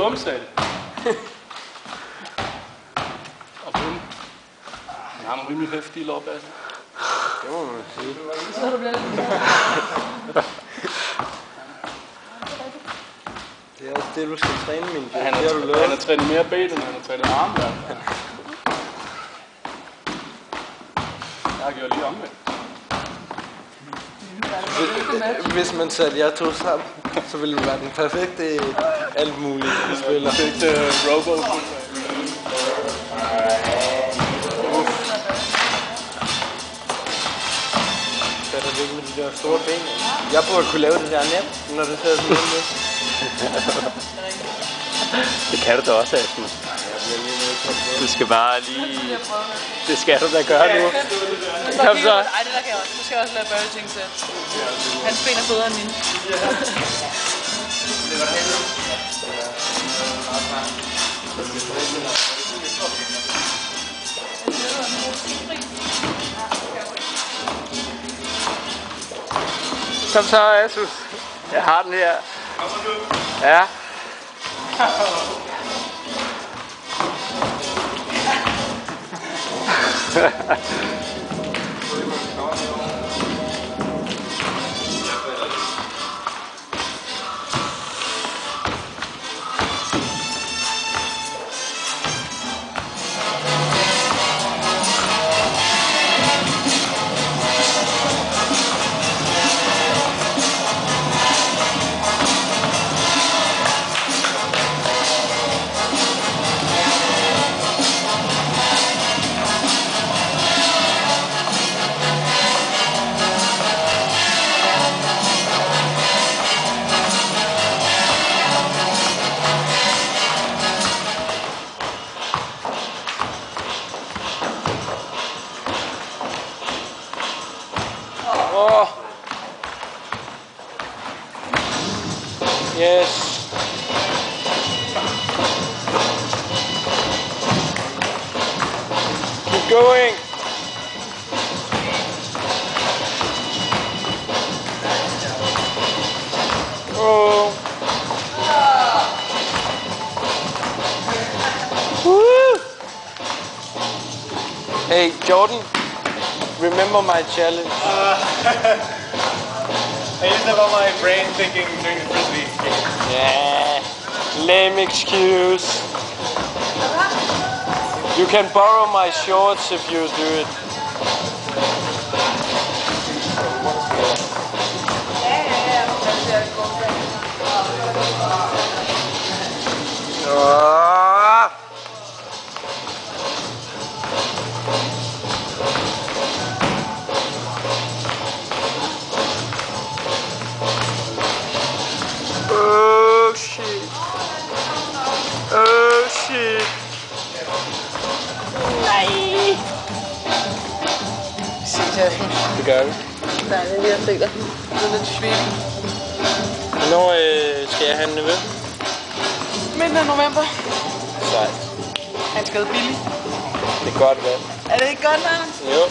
Bum, sagde det. Og bum. Han har nogle rimelig hæftige lårbasser. Det må man sige. Så har du blevet lidt. Det er også det, du skal træne, min Ja, han har trænet mere ben, end han har trænet armværk. Jeg har gjort lige omvendt. Hvis man satte jer to sammen, så ville det være den perfekte alt muligt spiller. Perfekte robo. Hvad er det ikke med de der store ben? Jeg burde kunne lave det der nemt, når det ser sådan ud. Det kan du da også, Asmus. Du skal bare lige... Det skal du da gøre nu. Kom så. Ej, det der kan jeg også. Du skal også lade Burger King til. Hans ben er bedre end mine. Kom så, Asus. Jeg har den her. Ja. Oh. Yes. Keep going. Oh. Woo. Hey, Jordan. Remember my challenge. I used to have my brain thinking during the frisbee. Yeah, lame excuse. You can borrow my shorts if you do it. Oh shit. Oh shit. Nej. Se til Asmus. Det gør vi. Der er det lige at se dig. Du er lidt svig. Hvornår skal jeg have en nevø? Midten af november. Sejt. Han skal billig. Det er godt valg. Er det ikke godt, Anders? Jo.